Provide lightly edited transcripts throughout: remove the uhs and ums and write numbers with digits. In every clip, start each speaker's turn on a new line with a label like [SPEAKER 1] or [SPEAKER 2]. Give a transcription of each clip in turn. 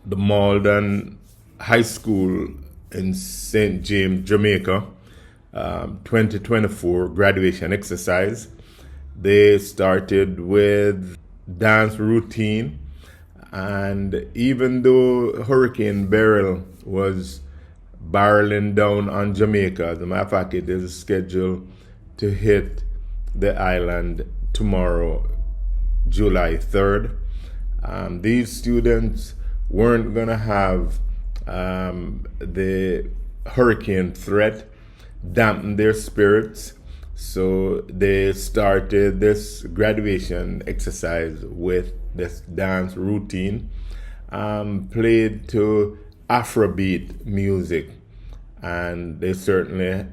[SPEAKER 1] the Maldon High School in St. James, Jamaica, 2024 graduation exercise. They started with dance routine, and even though Hurricane Beryl was barreling down on Jamaica, as a matter of fact, it is scheduled to hit the island tomorrow, July 3rd. These students weren't going to have the hurricane threat dampen their spirits, so they started this graduation exercise with this dance routine, played to Afrobeat music, and they certainly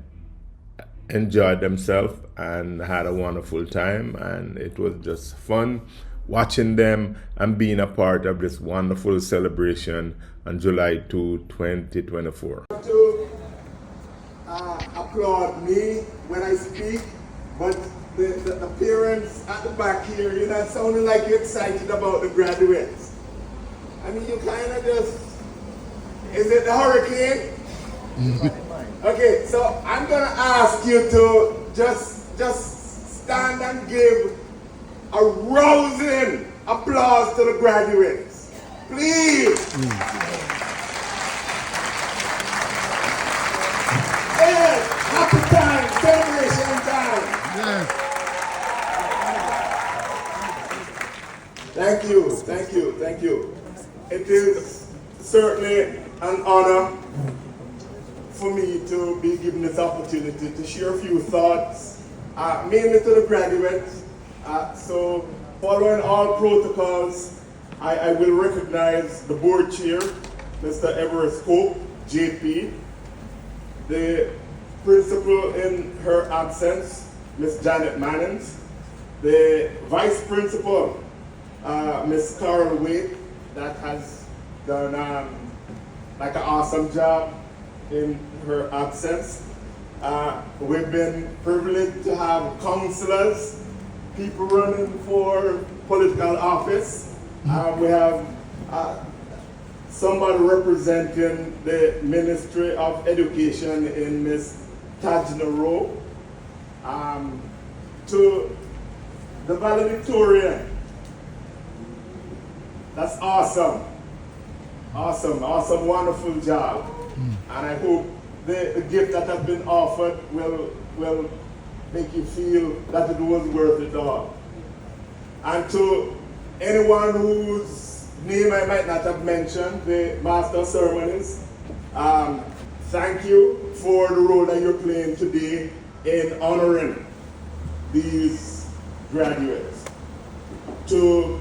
[SPEAKER 1] enjoyed themselves and had a wonderful time, and it was just fun watching them and being a part of this wonderful celebration on July 2, 2024.
[SPEAKER 2] To applaud me when I speak, but the parents at the back here, you're not sounding like you're excited about the graduates. I mean, you kind of just, is it the hurricane? Okay, so I'm going to ask you to just stand and give a rousing applause to the graduates. Please. Yes, happy time, celebration time. Yes. Thank you. It is certainly an honor for me to be given this opportunity to share a few thoughts, mainly to the graduates. So, following all protocols, I will recognize the board chair, Mr. Everest Hope, JP, the principal in her absence, Ms. Janet Mannings, the vice principal, Ms. Carol Wade, that has done like an awesome job in her absence. We've been privileged to have counselors, people running for political office. We have somebody representing the Ministry of Education in Ms. Tajna Rowe. To the valedictorian, that's awesome, wonderful job. And I hope the gift that has been offered will make you feel that it was worth it all. And to anyone whose name I might not have mentioned, the Master of Ceremonies, thank you for the role that you're playing today in honoring these graduates. To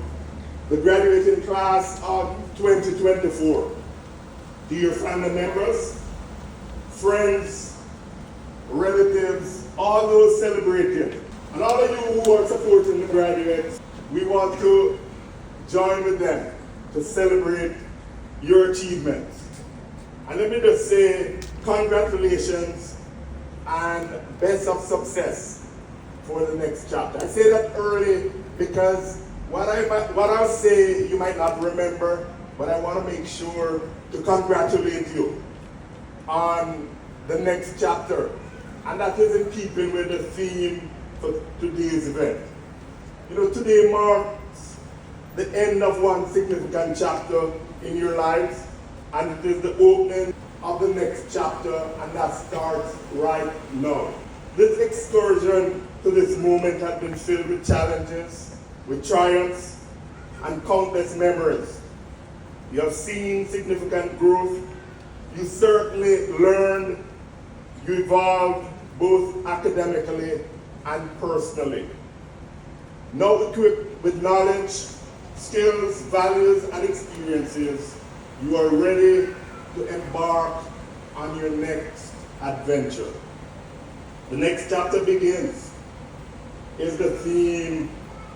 [SPEAKER 2] the graduating class of 2024, dear family members, friends, relatives, all those celebrating, and all of you who are supporting the graduates, we want to join with them to celebrate your achievements. And let me just say congratulations and best of success for the next chapter. I say that early because what I'll say you might not remember, but I want to make sure to congratulate you on the next chapter. And that is in keeping with the theme for today's event. You know, today marks the end of one significant chapter in your lives, and it is the opening of the next chapter, and that starts right now. This excursion to this moment has been filled with challenges, with triumphs, and countless memories. You have seen significant growth. You certainly learned, you evolved both academically and personally. Now equipped with knowledge, skills, values, and experiences, you are ready to embark on your next adventure. The next chapter begins is the theme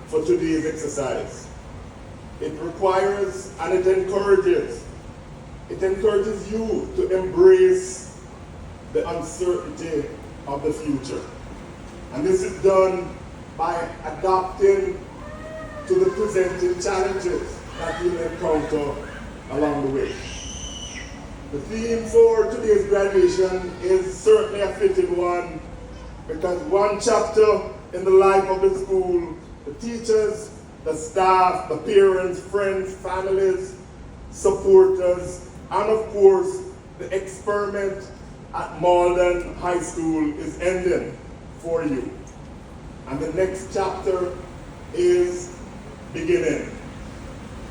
[SPEAKER 2] for today's exercise. It requires and it encourages you to embrace the uncertainty of the future. And this is done by adapting to the presenting challenges that you'll encounter along the way. The theme for today's graduation is certainly a fitting one, because one chapter in the life of the school, the teachers, the staff, the parents, friends, families, supporters, and of course, the experiment at Maldon High School is ending for you. And the next chapter is beginning.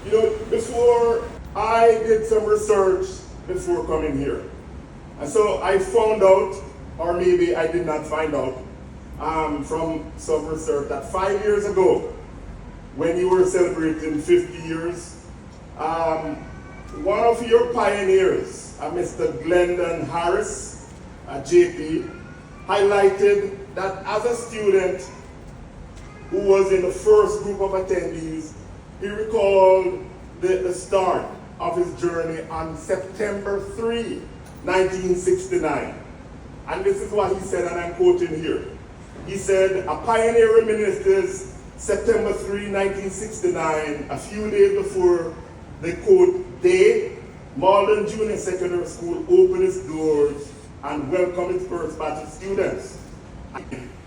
[SPEAKER 2] You know, before I did some research before coming here. And so I found out, or maybe I did not find out, from some research that 5 years ago, when you were celebrating 50 years, one of your pioneers, Mr. Glendon Harris, JP, highlighted that as a student who was in the first group of attendees, he recalled the start of his journey on September 3, 1969. And this is what he said, and I'm quoting here. He said, "A pioneer reminisces September 3, 1969, a few days before the quote day, Maldon Junior Secondary School opened its doors and welcomed its first batch of students.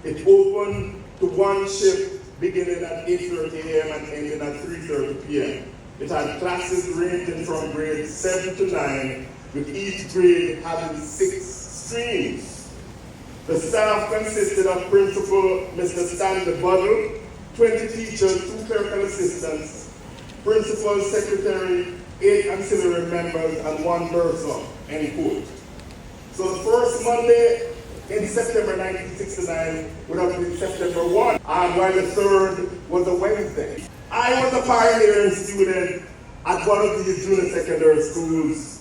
[SPEAKER 2] It opened to one shift beginning at 8:30 a.m. and ending at 3:30 p.m. It had classes ranging from grades 7 to 9, with each grade having 6 streams. The staff consisted of Principal Mr. Stanley Buddle, 20 teachers, 2 clerical assistants, principal, secretary, 8 ancillary members, and 1 bursar," end quote. So the first Monday in September 1969 would have been September 1, while the third was a Wednesday. I was a pioneering student at one of these junior secondary schools.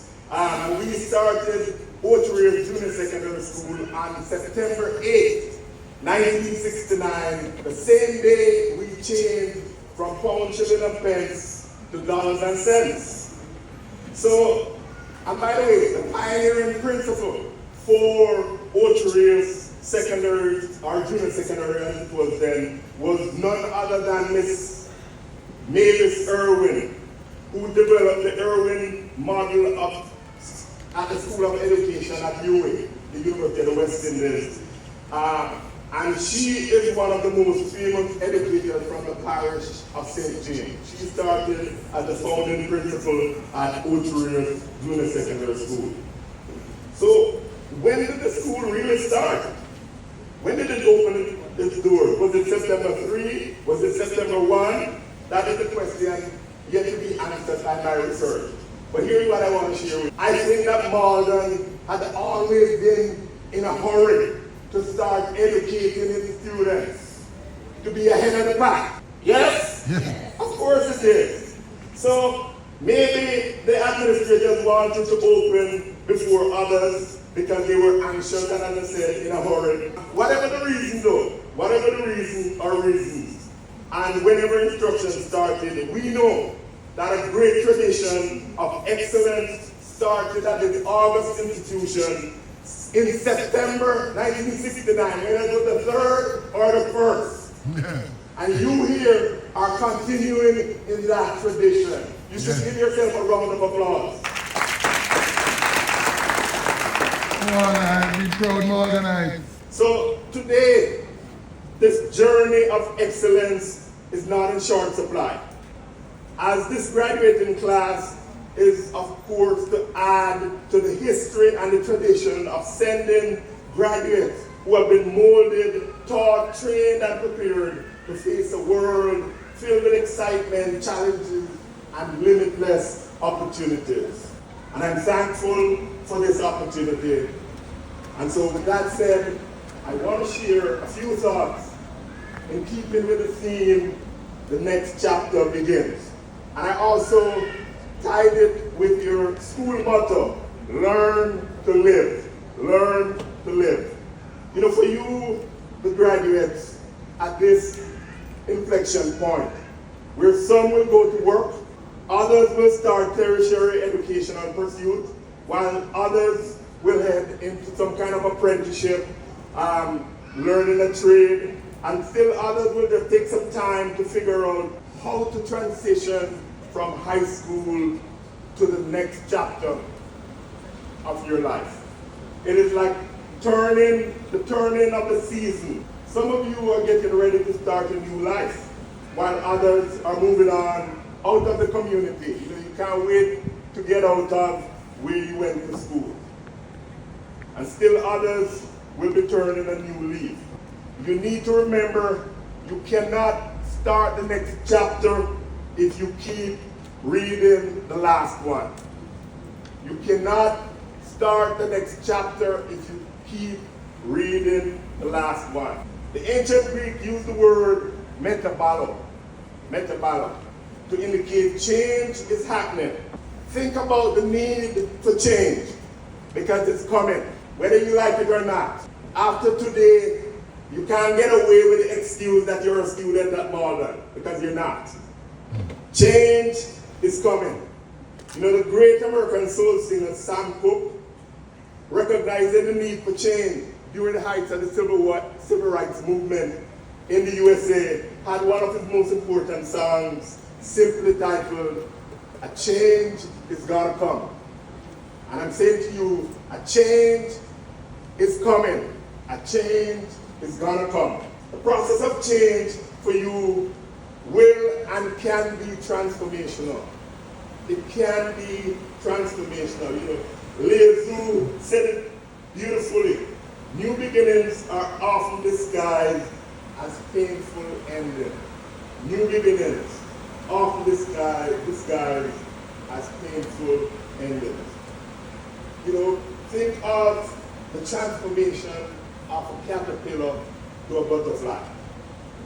[SPEAKER 2] We started Otrier Junior Secondary School on September 8, 1969, the same day we changed from pound, shilling, and pence to dollars and cents. So, and by the way, the pioneering principal for Otrier's secondary, or junior secondary as it was then, was none other than Miss Mavis Irwin, who developed the Irwin model at the School of Education at UWI, the University of the West Indies. And she is one of the most famous educators from the parish of St. James. She started as the founding principal at Otrier Junior Secondary School. So, when did the school really start? When did it open its doors? Was it September 3? Was it September 1? That is the question yet to be answered by my research. But here's what I want to share with you. I think that Maldon had always been in a hurry to start educating its students, to be ahead of the pack. Yes? Of course it is. So maybe the administrators wanted to open before others because they were anxious and, as I said, in a hurry. Whatever the reason though, whatever the reason or reasons, and whenever instruction started, we know that a great tradition of excellence started at the August institution in September 1969, whether it was the 3rd or the 1st. And you here are continuing in that tradition. You should give yourself a round of applause.
[SPEAKER 3] Be proud, Maldonites.
[SPEAKER 2] So today, this journey of excellence is not in short supply. As this graduating class is, of course, to add to the history and the tradition of sending graduates who have been molded, taught, trained, and prepared to face a world filled with excitement, challenges, and limitless opportunities. And I'm thankful for this opportunity. And so with that said, I want to share a few thoughts in keeping with the theme, the next chapter begins. And I also tied it with your school motto, learn to live, learn to live. You know, for you, the graduates, at this inflection point, where some will go to work, others will start tertiary educational pursuit, while others will head into some kind of apprenticeship, learning a trade, and still others will just take some time to figure out how to transition from high school to the next chapter of your life. It is like the turning of the season. Some of you are getting ready to start a new life, while others are moving on out of the community. You can't wait to get out of where you went to school. And still others will be turning a new leaf. You need to remember, you cannot start the next chapter if you keep reading the last one. You cannot start the next chapter if you keep reading the last one. The ancient Greek used the word metabalo, to indicate change is happening. Think about the need for change, because it's coming, whether you like it or not. After today, you can't get away with the excuse that you're a student at Maldon, because you're not. Change is coming. The great American soul singer Sam Cooke, recognizing the need for change during the heights of the civil rights movement in the USA, had one of his most important songs simply titled, "A Change is Gonna Come." And I'm saying to you, a change is coming. A change is gonna come. The process of change for you will and can be transformational. It can be transformational. Lezu said it beautifully. New beginnings are often disguised as painful endings. New beginnings often disguised as painful endings. Think of the transformation of a caterpillar to a butterfly.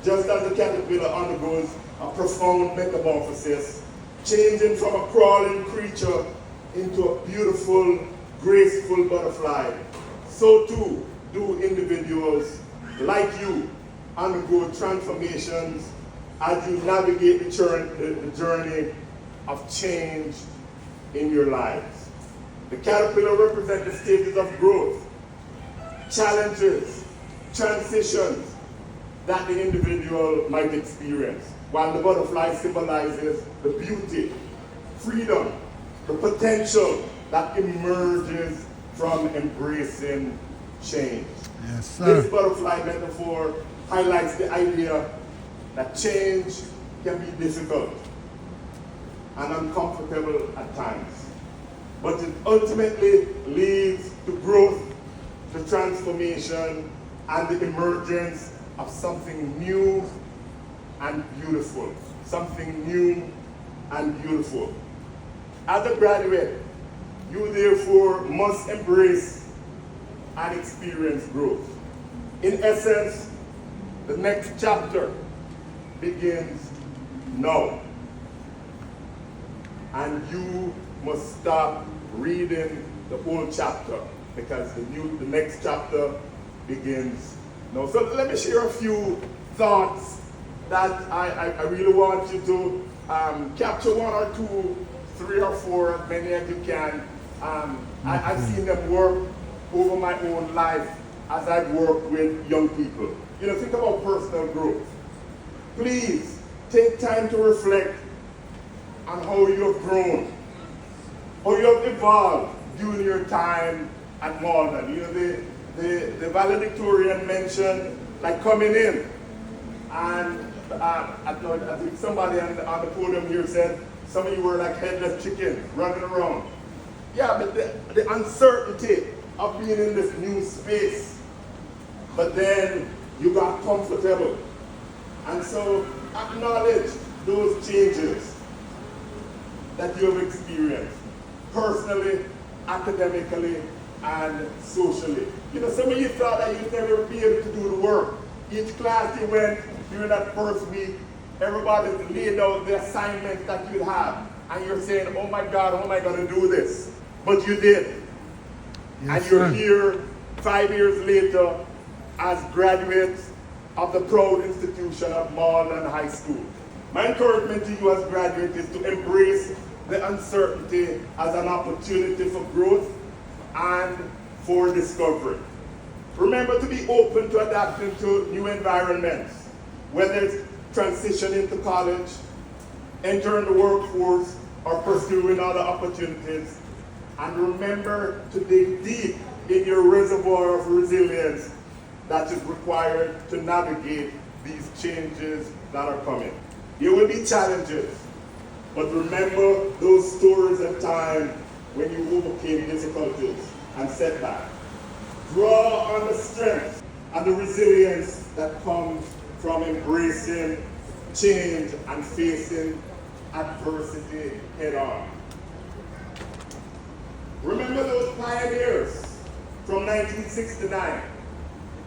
[SPEAKER 2] Just as the caterpillar undergoes a profound metamorphosis, changing from a crawling creature into a beautiful, graceful butterfly, so too do individuals like you undergo transformations as you navigate the journey of change in your lives. The caterpillar represents the stages of growth, challenges, transitions that the individual might experience, while the butterfly symbolizes the beauty, freedom, the potential that emerges from embracing change.
[SPEAKER 3] Yes, sir.
[SPEAKER 2] This butterfly metaphor highlights the idea that change can be difficult and uncomfortable at times, but it ultimately leads to growth, the transformation, and the emergence of something new and beautiful. Something new and beautiful. As a graduate, you therefore must embrace and experience growth. In essence, the next chapter begins now. And you must stop reading the old chapter, because the next chapter begins now. So let me share a few thoughts that I really want you to capture, one or two, three or four, as many as you can. I've seen them work over my own life as I've worked with young people. Think about personal growth. Please take time to reflect on how you have grown, how you have evolved during your time at Maldon. The valedictorian mentioned like coming in, and I think somebody on the podium here said some of you were like headless chickens running around. Yeah, but the uncertainty of being in this new space, but then you got comfortable. And so acknowledge those changes that you have experienced, personally, academically, and socially. Some of you thought that you'd never be able to do the work. Each class you went during that first week, everybody laid out the assignments that you'd have. And you're saying, oh my God, how am I going to do this? But you did. Yes, and you're here 5 years later as graduates of the proud institution of Maldon High School. My encouragement to you as graduates is to embrace the uncertainty as an opportunity for growth and for discovery. Remember to be open to adapting to new environments, whether it's transitioning to college, entering the workforce, or pursuing other opportunities. And remember to dig deep in your reservoir of resilience that is required to navigate these changes that are coming. There will be challenges, but remember those stories of time when you overcame difficulties and setbacks. Draw on the strength and the resilience that comes from embracing change and facing adversity head on. Remember those pioneers from 1969.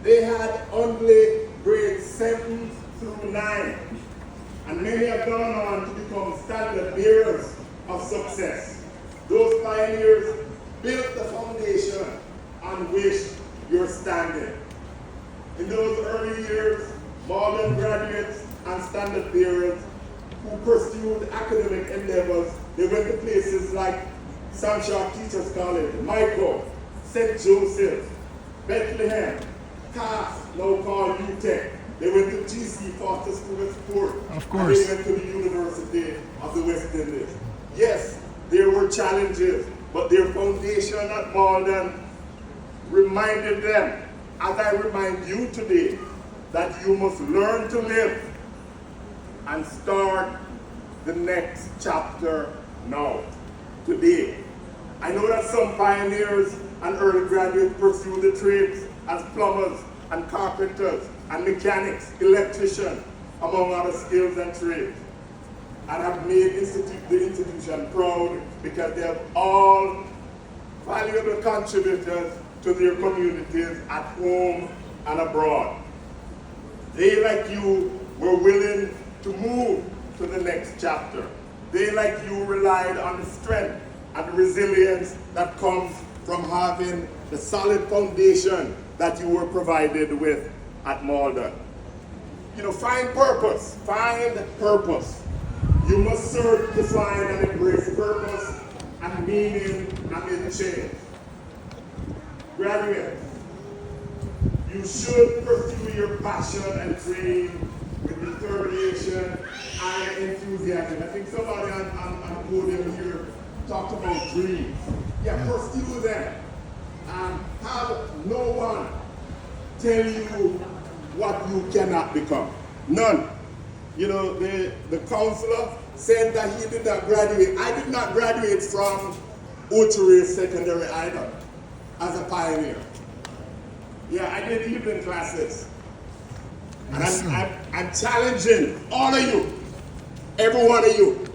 [SPEAKER 2] They had only grades 7 through 9, and many have gone on to become standard bearers of success. Those pioneers built the foundation on which you're standing. In those early years, Maldon graduates and standard bearers who pursued academic endeavors, they went to places like Sunshine Teachers College, Michael, St. Joseph, Bethlehem, CAS, now called UTEC. They went to GC, Foster School of Sport.
[SPEAKER 3] Of course.
[SPEAKER 2] And they went to the University of the West Indies. Yes, there were challenges, but their foundation at Maldon reminded them, as I remind you today, that you must learn to live and start the next chapter now, today. I know that some pioneers and early graduates pursue the trades as plumbers and carpenters and mechanics, electricians, among other skills and trades, and have made the institution proud because they have all valuable contributors to their communities at home and abroad. They, like you, were willing to move to the next chapter. They, like you, relied on the strength and the resilience that comes from having the solid foundation that you were provided with at Maldon. You know, find purpose. Find purpose. You must serve to find and embrace purpose and meaning amid change. Graduates, you should pursue your passion and dream with determination and enthusiasm. I think somebody on podium here talked about dreams. Yeah, pursue them. Have no one tell you what you cannot become. None. You know, the counselor said that he did not graduate. I did not graduate from Ochoa Secondary either as a pioneer. Yeah, I did evening classes. And I'm challenging all of you, every one of you,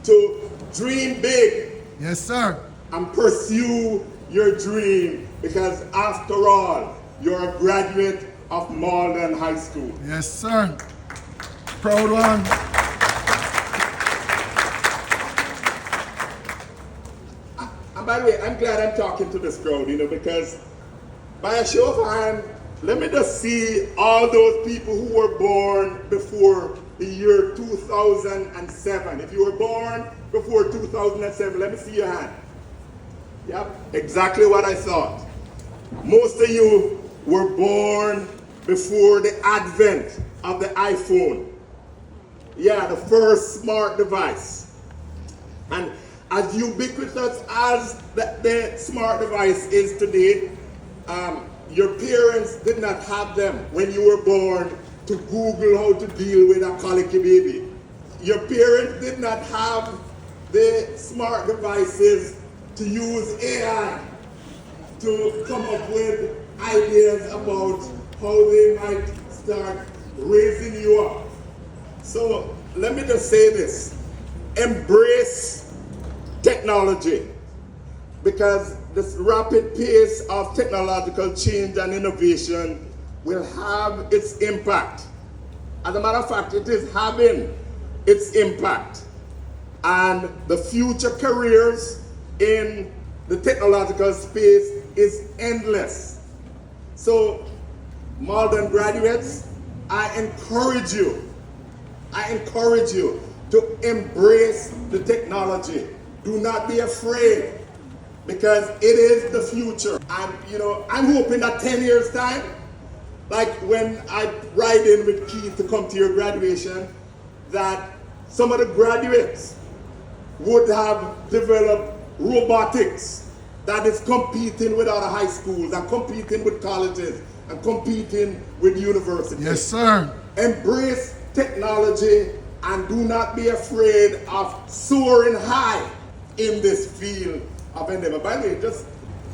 [SPEAKER 2] to dream big.
[SPEAKER 3] Yes, sir.
[SPEAKER 2] And pursue your dream, because after all, you're a graduate of Maldon High School.
[SPEAKER 3] Yes, sir. Proud one.
[SPEAKER 2] And by the way, I'm glad I'm talking to this crowd, you know, because by a show of hands, let me just see all those people who were born before the year 2007. If you were born before 2007, let me see your hand. Yep, exactly what I thought. Most of you were born before the advent of the iPhone. Yeah, the first smart device. And as ubiquitous as the smart device is today, your parents did not have them when you were born to Google how to deal with a colicky baby. Your parents did not have the smart devices to use AI to come up with ideas about how they might start raising you up. So let me just say this. Embrace technology, because this rapid pace of technological change and innovation will have its impact. As a matter of fact, it is having its impact. And the future careers in the technological space is endless. So, Maldon graduates, I encourage you to embrace the technology. Do not be afraid, because it is the future. And you know, I'm hoping that 10 years time, like when I ride in with Keith to come to your graduation, that some of the graduates would have developed robotics that is competing with other high schools and competing with colleges and competing with universities.
[SPEAKER 3] Yes, sir.
[SPEAKER 2] Embrace technology and do not be afraid of soaring high in this field of endeavor. By the way,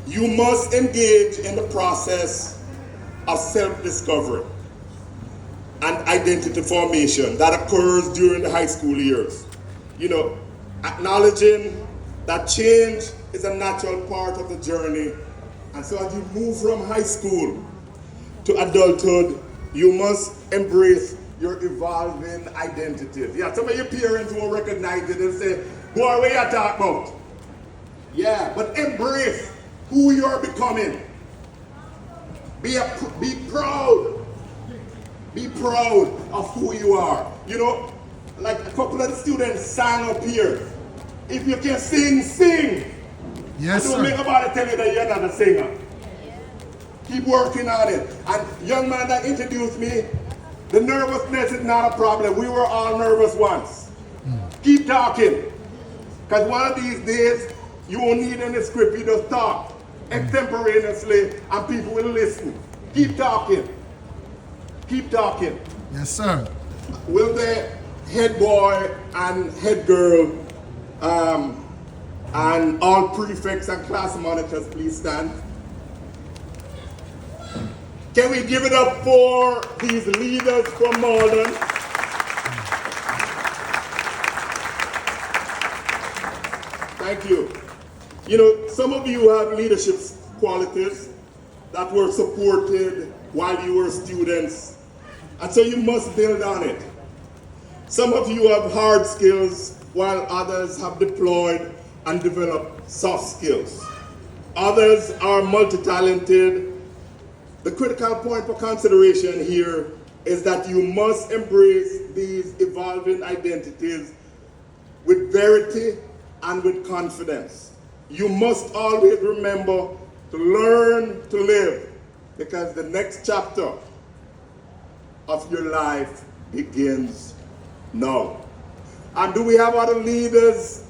[SPEAKER 2] you must engage in the process of self-discovery and identity formation that occurs during the high school years. You know, acknowledging that change is a natural part of the journey. And so as you move from high school to adulthood, you must embrace your evolving identities. Yeah, some of your parents won't recognize it and say, boy, what you talking about? Yeah, but embrace who you're becoming. Be proud. Be proud of who you are. You know, like a couple of the students sang up here. If you can sing, sing.
[SPEAKER 3] Yes,
[SPEAKER 2] Don't
[SPEAKER 3] sir.
[SPEAKER 2] make nobody tell you that you're not a singer. Keep working on it. And young man that introduced me, the nervousness is not a problem. We were all nervous once. Keep talking. Because one of these days, you won't need any script. You just talk extemporaneously and people will listen. Keep talking. Keep talking.
[SPEAKER 3] Yes, sir.
[SPEAKER 2] Will the head boy and head girl and all prefects and class monitors please stand? Can we give it up for these leaders from Maldon? Thank you. You know, some of you have leadership qualities that were supported while you were students, and so you must build on it. Some of you have hard skills while others have deployed and developed soft skills. Others are multi-talented. The critical point for consideration here is that you must embrace these evolving identities with verity and with confidence. You must always remember to learn to live, because the next chapter of your life begins now. And do we have other leaders,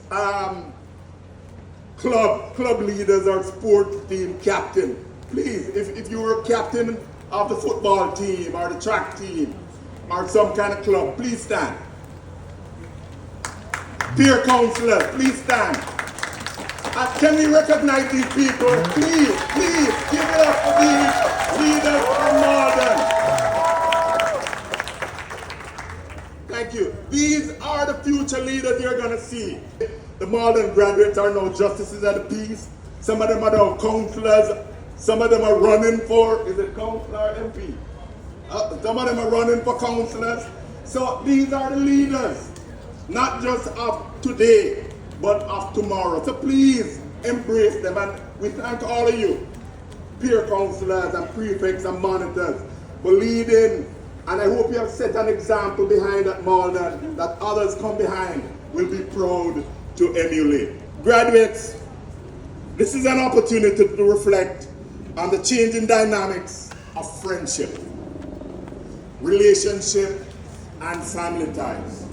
[SPEAKER 2] club leaders or sports team captain? Please, if you were captain of the football team or the track team or some kind of club, please stand. Peer counselor, please stand. Can we recognize these people? Please, please, give it up for these leaders from Maldon. Thank you. These are the future leaders you're going to see. The Maldon graduates are now justices of the peace. Some of them are now counselors. Some of them are running for, is it counselor or MP? Some of them are running for counselors. So these are the leaders, not just of today, but of tomorrow. So please embrace them, and we thank all of you, peer counselors and prefects and monitors, for leading, and I hope you have set an example behind that Maldon that others come behind will be proud to emulate. Graduates, this is an opportunity to reflect on the changing dynamics of friendship, relationship, and family ties.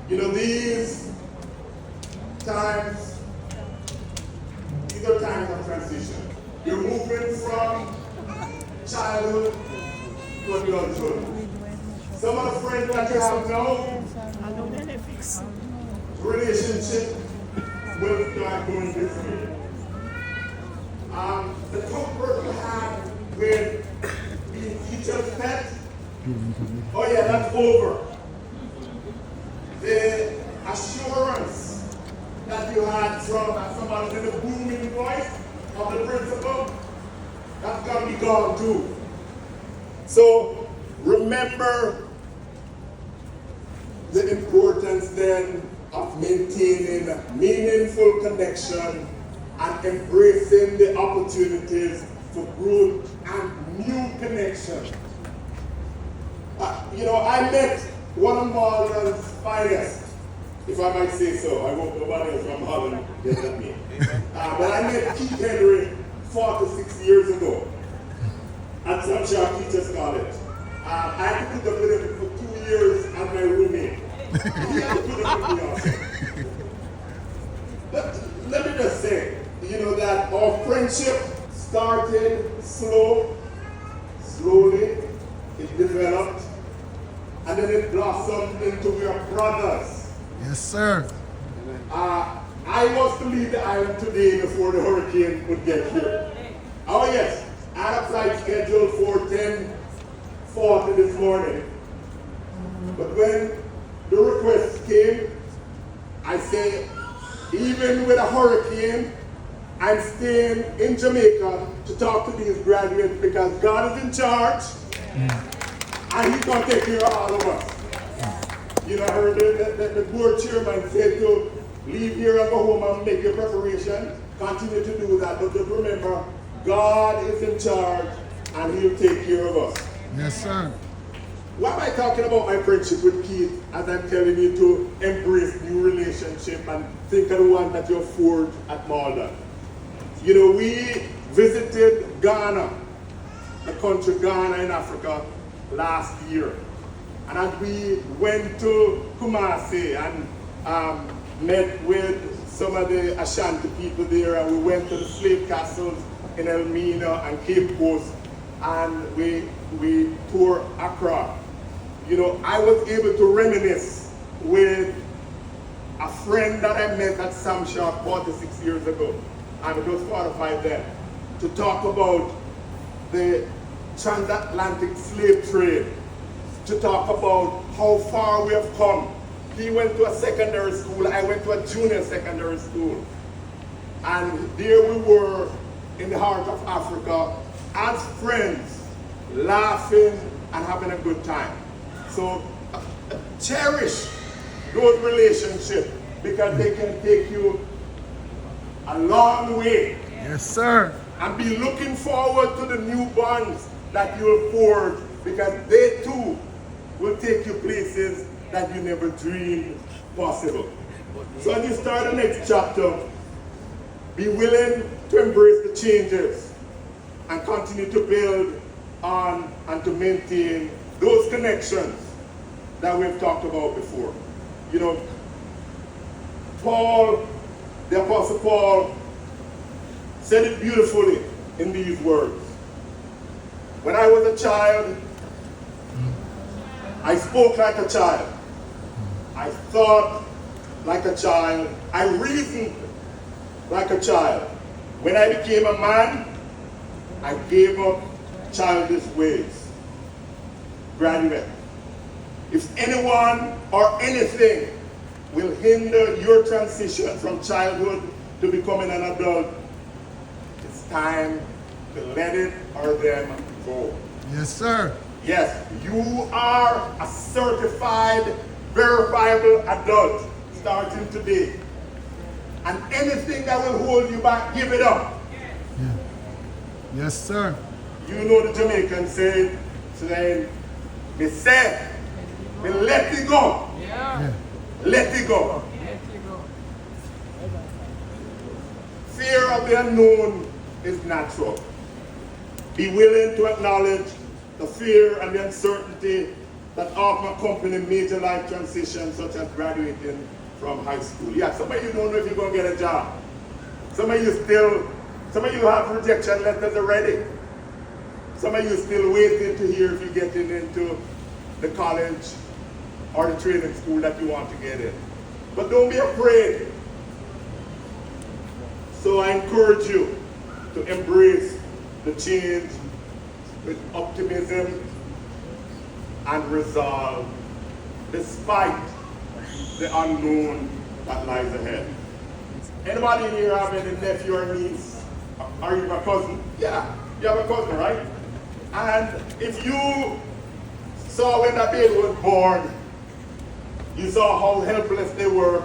[SPEAKER 2] You know, these are times of transition. You're moving from childhood to adulthood. Some of the friends that you have now, relationship will start going differently. The comfort you have with being teacher's pet, oh yeah, that's over. The assurance that you had from somebody in the booming voice of the principal, that's going to be gone too. So remember the importance then of maintaining meaningful connection and embracing the opportunities for growth and new connection. You know, I met one of Maldon's finest, if I might say so. I hope nobody else from Holland gets at me. But I met Keith Henry 46 years ago at some sharp teachers college. I had to put up with him for 2 years as my roommate. He had to put up with me also. let me just say, that our friendship started slowly, it developed, and then it blossomed into we are brothers.
[SPEAKER 3] Yes, sir.
[SPEAKER 2] I was to leave the island today before the hurricane would get here. Oh yes, I had a flight scheduled for 10:40 this morning. But when the request came, I say, even with a hurricane, I'm staying in Jamaica to talk to these graduates because God is in charge and He's going to take care of all of us. I heard the board chairman say to leave here and go home and make your preparation. Continue to do that, but just remember, God is in charge and He'll take care of us.
[SPEAKER 3] Yes, sir.
[SPEAKER 2] Why am I talking about my friendship with Keith as I'm telling you to embrace new relationship and think of the one that you forged at Maldon? We visited Ghana, the country Ghana in Africa, last year. And as we went to Kumasi and met with some of the Ashanti people there, and we went to the slave castles in Elmina and Cape Coast, and we toured Accra. I was able to reminisce with a friend that I met at Sam Sharp 46 years ago, and it was 45 then, to talk about the transatlantic slave trade, to talk about how far we have come. He went to a secondary school, I went to a junior secondary school. And there we were in the heart of Africa as friends, laughing and having a good time. So cherish those relationships because they can take you a long way.
[SPEAKER 3] Yes, sir.
[SPEAKER 2] And be looking forward to the new bonds that you'll forge because they too will take you places that you never dreamed possible. So as you start the next chapter, be willing to embrace the changes and continue to build on and to maintain those connections that we've talked about before. Paul, the Apostle Paul, said it beautifully in these words. When I was a child, I spoke like a child. I thought like a child. I reasoned like a child. When I became a man, I gave up childish ways. Graduate, if anyone or anything will hinder your transition from childhood to becoming an adult, it's time to let it or them go.
[SPEAKER 3] Yes, sir.
[SPEAKER 2] Yes, you are a certified, verifiable adult starting today. And anything that will hold you back, give it up.
[SPEAKER 3] Yeah. Yes, sir.
[SPEAKER 2] You know the Jamaican saying, me say, me let it go.
[SPEAKER 3] Yeah.
[SPEAKER 2] Let it go. Fear of the unknown is natural. Be willing to acknowledge the fear and the uncertainty that often accompany major life transitions such as graduating from high school. Yeah, some of you don't know if you're going to get a job. Some of you have rejection letters already. Some of you still waiting to hear if you're getting into the college or the training school that you want to get in. But don't be afraid. So I encourage you to embrace the change with optimism and resolve, despite the unknown that lies ahead. Anybody in here have any nephew or niece? Are you a cousin? Yeah, you have a cousin, right? And if you saw when that baby was born, you saw how helpless they were,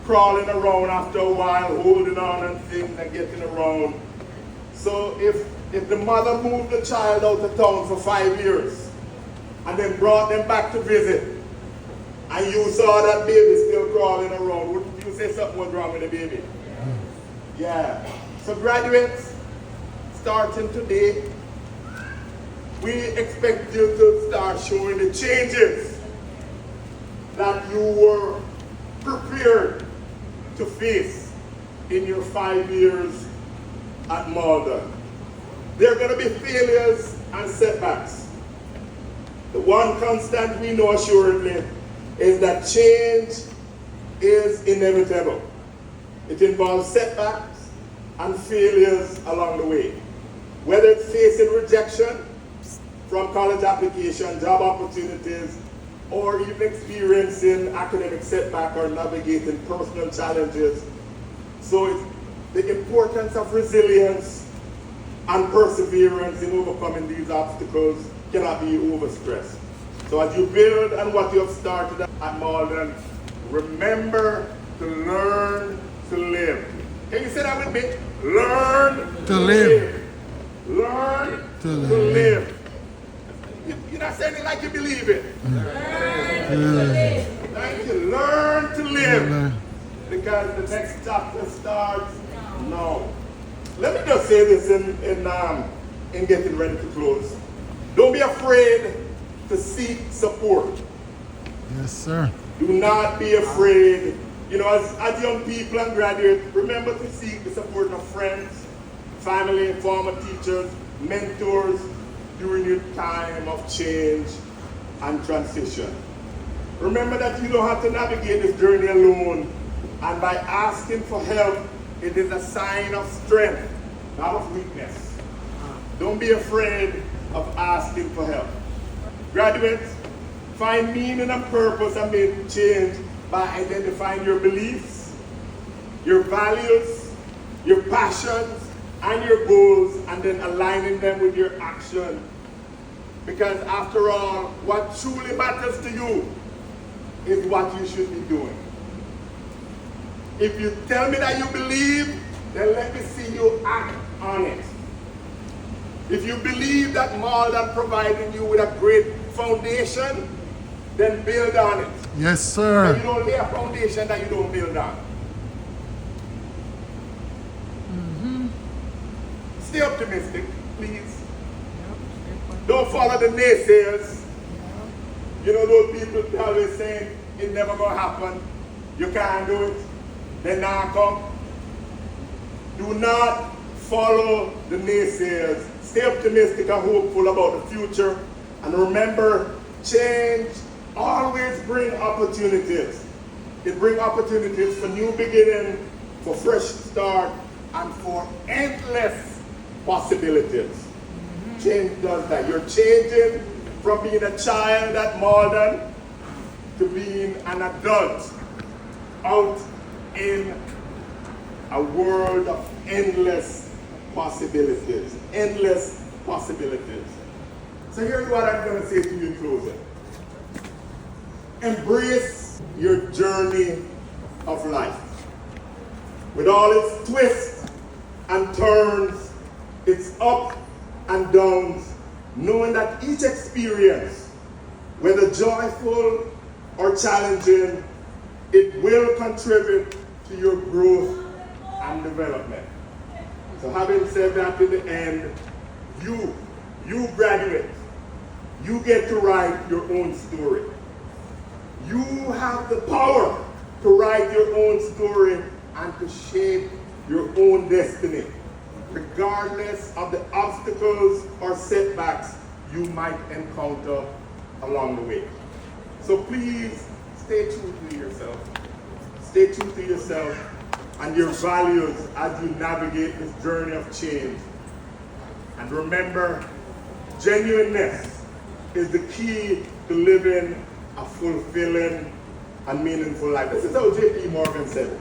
[SPEAKER 2] crawling around after a while, holding on and things and getting around. So if the mother moved the child out of town for 5 years and then brought them back to visit, and you saw that baby still crawling around, wouldn't you say something was wrong with the baby? Yeah. So graduates, starting today, we expect you to start showing the changes that you were prepared to face in your 5 years at Maldon. There are going to be failures and setbacks. The one constant we know assuredly is that change is inevitable. It involves setbacks and failures along the way. Whether it's facing rejection from college application, job opportunities, or even experiencing academic setback or navigating personal challenges. So it's the importance of resilience and perseverance in overcoming these obstacles cannot be overstressed. So as you build on what you have started at Maldon, remember to learn to live. Can you say that with me? Learn
[SPEAKER 3] To live.
[SPEAKER 2] Learn
[SPEAKER 3] To
[SPEAKER 2] to
[SPEAKER 3] live.
[SPEAKER 2] live. You're not saying it like you believe it. Thank you. Learn to live. Because the next chapter starts now. Let me just say this in getting ready to close. Don't be afraid to seek support.
[SPEAKER 3] Yes, sir.
[SPEAKER 2] Do not be afraid. You know, as young people and graduates, remember to seek the support of friends, family, former teachers, mentors during your time of change and transition. Remember that you don't have to navigate this journey alone, and by asking for help, it is a sign of strength, not of weakness. Don't be afraid of asking for help. Graduates, find meaning and purpose and make change by identifying your beliefs, your values, your passions, and your goals, and then aligning them with your action. Because after all, what truly matters to you is what you should be doing. If you tell me that you believe, then let me see you act on it. If you believe that Maldon provided you with a great foundation, then build on it.
[SPEAKER 3] Yes,
[SPEAKER 2] And
[SPEAKER 3] sir.
[SPEAKER 2] you don't lay a foundation that you don't build on. Stay optimistic, please. Don't follow the naysayers. You know those people always saying it's never gonna happen. You can't do it. Then now come. Do not follow the naysayers. Stay optimistic and hopeful about the future. And remember, change always brings opportunities. It brings opportunities for new beginning, for fresh start, and for endless possibilities. Change does that. You're changing from being a child at Maldon to being an adult out in a world of endless possibilities. Endless possibilities. So here's what I'm going to say to you in closing. Embrace your journey of life. With all its twists and turns, its ups and downs, knowing that each experience, whether joyful or challenging, it will contribute to your growth and development. So having said that, in the end, you graduate, you get to write your own story. You have the power to write your own story and to shape your own destiny, regardless of the obstacles or setbacks you might encounter along the way. So please stay true to yourself. Stay true to yourself and your values as you navigate this journey of change. And remember, genuineness is the key to living a fulfilling and meaningful life. This is how J.P. Morgan said it.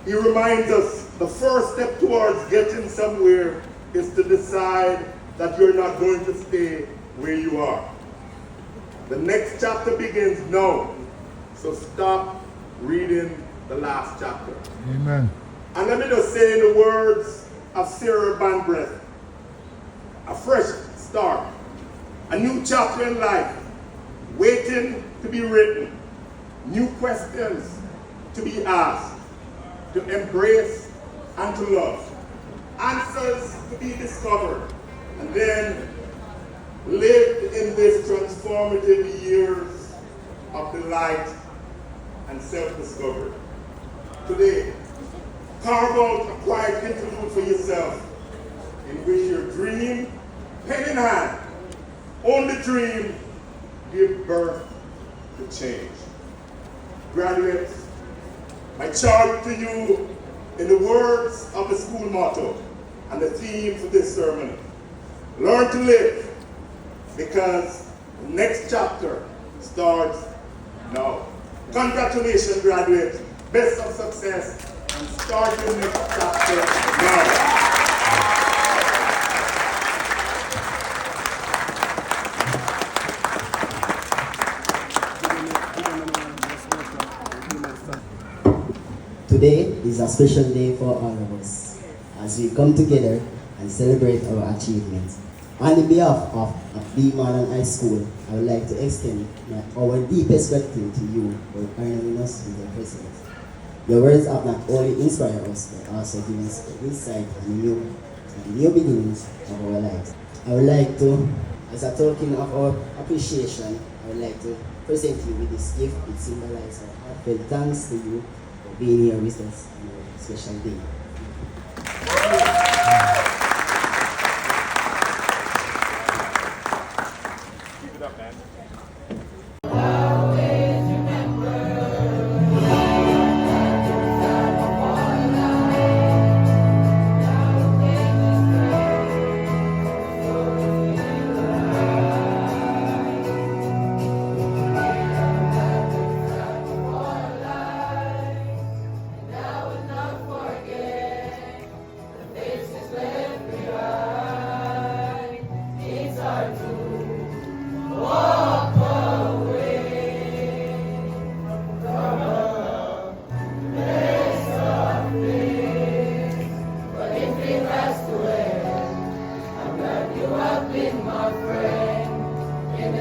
[SPEAKER 2] He reminds us the first step towards getting somewhere is to decide that you're not going to stay where you are. The next chapter begins now, so stop reading the last chapter.
[SPEAKER 3] Amen.
[SPEAKER 2] And let me just say in the words of Sarah Banbreath, a fresh start, a new chapter in life, waiting to be written, new questions to be asked, to embrace and to love, answers to be discovered, and then live in this transformative years of delight and self-discovery. today. Carve out a quiet interlude for yourself in which your dream, pen in hand, only dream, give birth to change. Graduates, my charge to you in the words of the school motto and the theme for this sermon: learn to live, because the next chapter starts now. Congratulations, graduates. Best of success, and start your next chapter now.
[SPEAKER 4] Today is a special day for all of us as we come together and celebrate our achievements. On behalf of the Maldon High School, I would like to extend our deepest gratitude to you for honoring us with your presence. Your words have not only inspired us, but also given us the insight and new beginnings of our lives. I would like to, as a token of our appreciation, I would like to present you with this gift. It symbolizes our heartfelt thanks to you for being here with us on our special day.
[SPEAKER 2] Keep it up, man.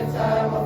[SPEAKER 5] Time